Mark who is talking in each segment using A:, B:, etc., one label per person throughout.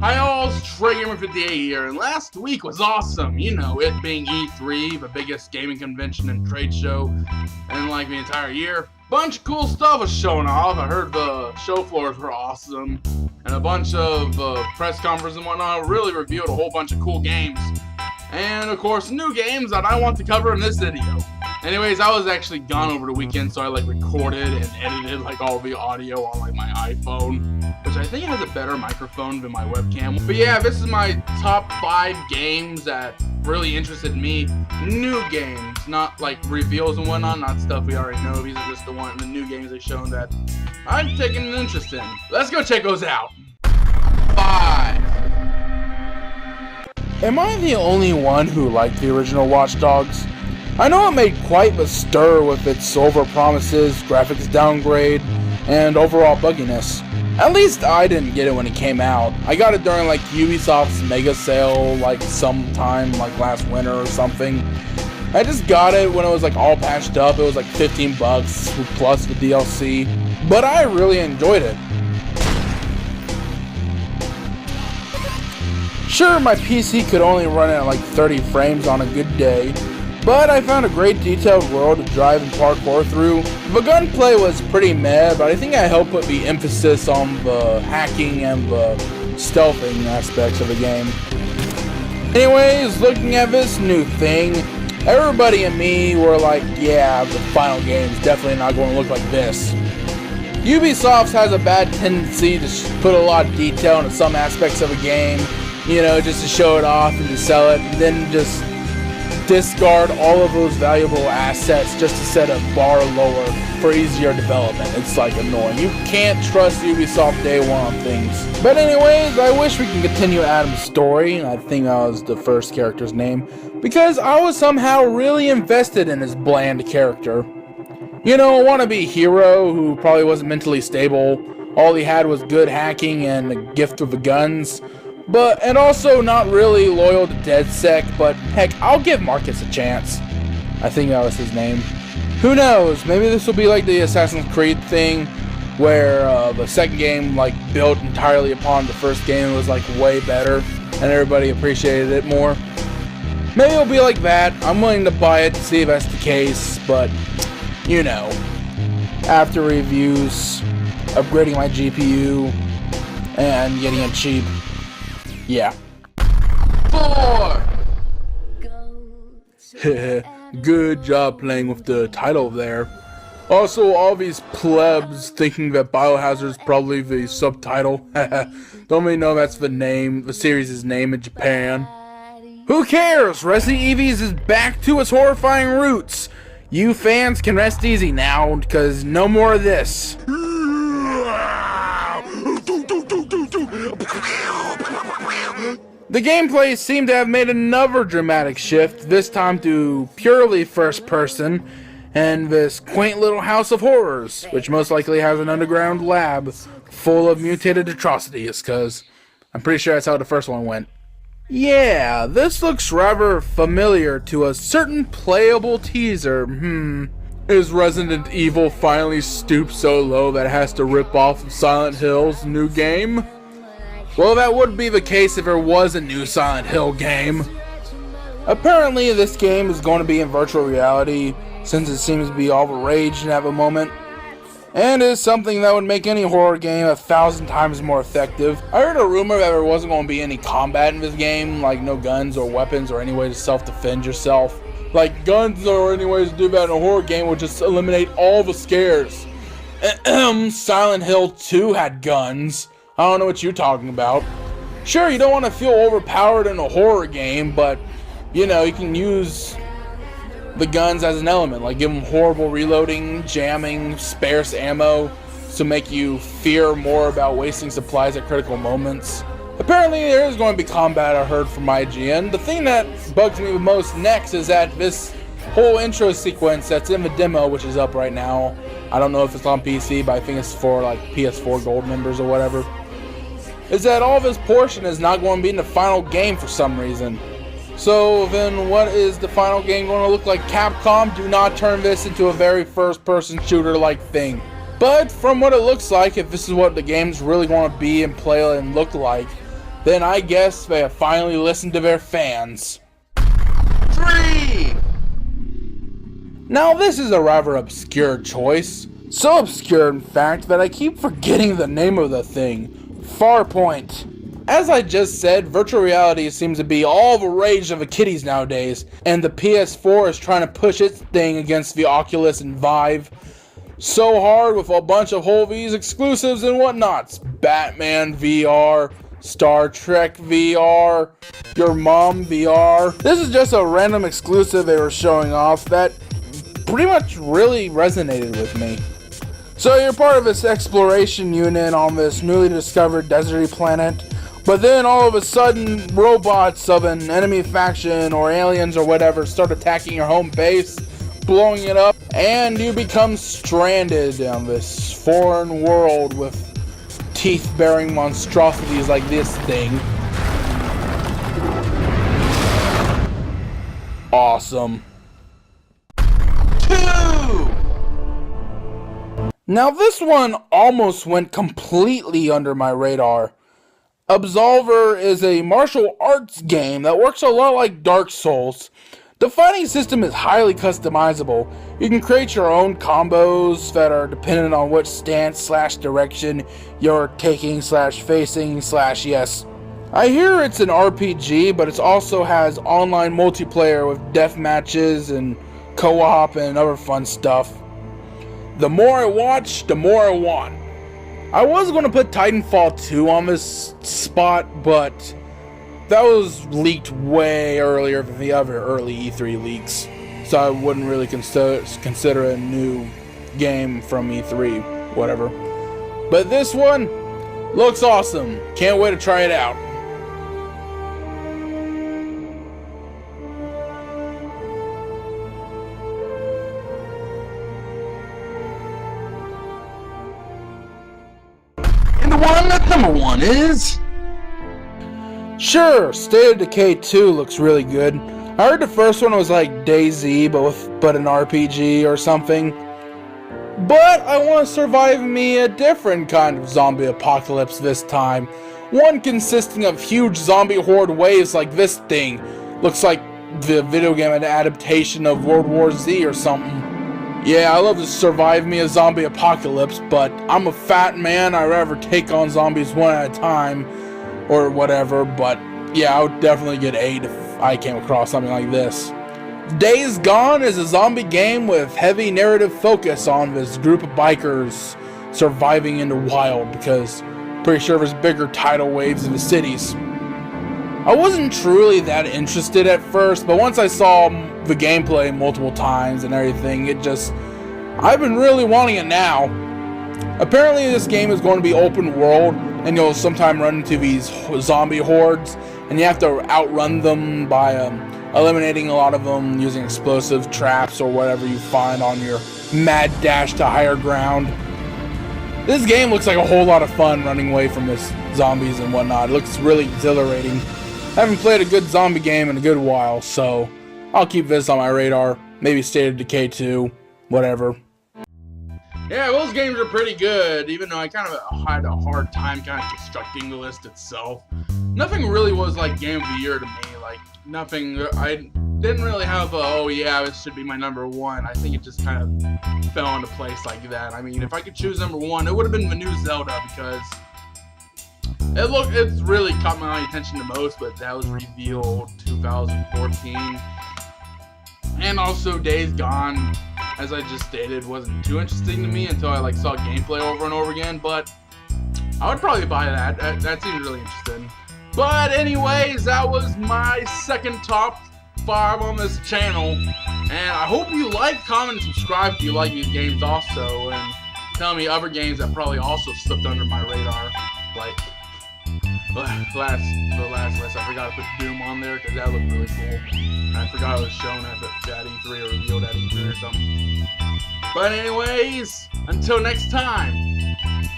A: Hi all, it's TreyGamr58 here, and last week was awesome. You know, it being E3, the biggest gaming convention and trade show in like the entire year. Bunch of cool stuff was showing off. I heard the show floors were awesome, and a bunch of press conferences and whatnot really revealed a whole bunch of cool games. And of course, new games that I want to cover in this video. Anyways, I was actually gone over the weekend, so I like recorded and edited like all the audio on like my iPhone, which I think has a better microphone than my webcam. But yeah, this is my top 5 games that really interested me. New games, not like reveals and whatnot, not stuff we already know. These are just the new games they've shown that I'm taking an interest in. Let's go check those out. 5. Am I the only one who liked the original Watch Dogs? I know it made quite the stir with its over-promises, graphics downgrade, and overall bugginess. At least I didn't get it when it came out. I got it during like Ubisoft's mega sale like sometime like last winter or something. I just got it when it was like all patched up. It was like $15 plus the DLC, but I really enjoyed it. Sure, my PC could only run at like 30 frames on a good day, but I found a great detailed world to drive and parkour through. The gunplay was pretty meh, but I think I helped put the emphasis on the hacking and the stealthing aspects of the game. Anyways, looking at this new thing, everybody and me were like, yeah, the final game's definitely not going to look like this. Ubisoft has a bad tendency to put a lot of detail into some aspects of a game, you know, just to show it off and to sell it, and then just discard all of those valuable assets just to set a bar lower for easier development. It's like annoying. You can't trust Ubisoft day one on things. But anyways, I wish we can continue Adam's story, and I think that was the first character's name, because I was somehow really invested in his bland character. You know, a wannabe hero who probably wasn't mentally stable. All he had was good hacking and a gift with the guns. And also not really loyal to DedSec, but heck, I'll give Marcus a chance. I think that was his name. Who knows, maybe this will be like the Assassin's Creed thing, where the second game like built entirely upon the first game and was like way better, and everybody appreciated it more. Maybe it'll be like that. I'm willing to buy it to see if that's the case, but you know, after reviews, upgrading my GPU, and getting it cheap. Yeah. 4! Good job playing with the title there. Also, all these plebs thinking that Biohazard's probably the subtitle. Don't even know that's the series' name in Japan. Who cares? Resident Evil is back to its horrifying roots. You fans can rest easy now, because no more of this. The gameplay seemed to have made another dramatic shift, this time to purely first person, and this quaint little house of horrors, which most likely has an underground lab full of mutated atrocities, cause I'm pretty sure that's how the first one went. Yeah, this looks rather familiar to a certain playable teaser. Is Resident Evil finally stooped so low that it has to rip off Silent Hill's new game? Well, that would be the case if there was a new Silent Hill game. Apparently, this game is going to be in virtual reality, since it seems to be all the rage at the moment, and is something that would make any horror game 1,000 times more effective. I heard a rumor that there wasn't going to be any combat in this game, like no guns or weapons or any way to self-defend yourself. Like, guns or any ways to do that in a horror game would just eliminate all the scares. Silent Hill 2 had guns. I don't know what you're talking about. Sure, you don't want to feel overpowered in a horror game, but, you know, you can use the guns as an element. Like, give them horrible reloading, jamming, sparse ammo, to make you fear more about wasting supplies at critical moments. Apparently, there is going to be combat, I heard from IGN. The thing that bugs me the most next is that this whole intro sequence that's in the demo, which is up right now, I don't know if it's on PC, but I think it's for, like, PS4 Gold members or whatever, is that all this portion is not going to be in the final game for some reason. So then what is the final game going to look like? Capcom, do not turn this into a very first-person shooter-like thing. But from what it looks like, if this is what the game's really going to be and play and look like, then I guess they have finally listened to their fans. 3! Now this is a rather obscure choice. So obscure, in fact, that I keep forgetting the name of the thing. Farpoint. As I just said, virtual reality seems to be all the rage of the kiddies nowadays, and the PS4 is trying to push its thing against the Oculus and Vive so hard with a bunch of whole V's exclusives and whatnots. Batman VR, Star Trek VR, your mom VR. This is just a random exclusive they were showing off that pretty much really resonated with me. So you're part of this exploration unit on this newly discovered deserty planet, but then all of a sudden robots of an enemy faction or aliens or whatever start attacking your home base, blowing it up, and you become stranded on this foreign world with teeth-bearing monstrosities like this thing. Awesome. 2! Now this one almost went completely under my radar. Absolver is a martial arts game that works a lot like Dark Souls. The fighting system is highly customizable. You can create your own combos that are dependent on what stance/direction you're taking /facing /yes. I hear it's an RPG, but it also has online multiplayer with death matches and co-op and other fun stuff. The more I watch, the more I want. I was going to put Titanfall 2 on this spot, but that was leaked way earlier than the other early E3 leaks, so I wouldn't really consider a new game from E3, whatever. But this one looks awesome. Can't wait to try it out. And the one that number 1 is... Sure, State of Decay 2 looks really good. I heard the first one was like DayZ, but an RPG or something. But I want to survive me a different kind of zombie apocalypse this time. One consisting of huge zombie horde waves like this thing. Looks like the video game adaptation of World War Z or something. Yeah, I love to survive me a zombie apocalypse, but I'm a fat man. I'd rather take on zombies one at a time or whatever, but yeah, I would definitely get 8 if I came across something like this. Days Gone is a zombie game with heavy narrative focus on this group of bikers surviving in the wild, because pretty sure there's bigger tidal waves in the cities. I wasn't truly that interested at first, but once I saw the gameplay multiple times and everything, I've been really wanting it now. Apparently this game is going to be open world, and you'll sometime run into these zombie hordes, and you have to outrun them by eliminating a lot of them using explosive traps or whatever you find on your mad dash to higher ground. This game looks like a whole lot of fun running away from this zombies and whatnot. It looks really exhilarating. I haven't played a good zombie game in a good while, so I'll keep this on my radar. Maybe State of Decay 2, whatever. Yeah, those games are pretty good, even though I kind of had a hard time kind of constructing the list itself. Nothing really was like Game of the Year to me. Like, nothing, I didn't really have a, oh yeah, this should be my number 1. I think it just kind of fell into place like that. I mean, if I could choose number 1, it would have been the new Zelda, because it's really caught my attention the most, but that was revealed 2014. And also Days Gone, as I just stated, wasn't too interesting to me until I saw gameplay over and over again, but I would probably buy that. That seems really interesting. But anyways, that was my second top 5 on this channel, and I hope you like, comment, and subscribe if you like these games also, and tell me other games that probably also slipped under my radar, like the last list. I forgot to put Doom on there because that looked really cool. I forgot it was shown at E3 or revealed at E3 or something. But anyways, until next time,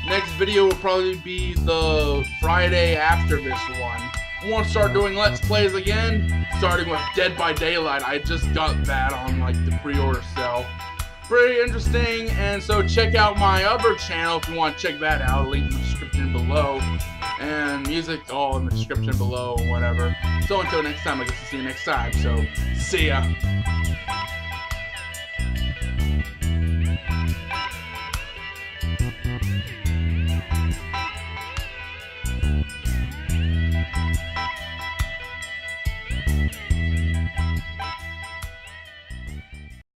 A: next video will probably be the Friday after this one. I want to start doing Let's Plays again, starting with Dead by Daylight. I just got that on the pre-order sale. Pretty interesting, and so check out my other channel if you want to check that out. Link in the description below. And and music all in the description below or whatever. So until next time, I guess I'll see you next time. So, see ya.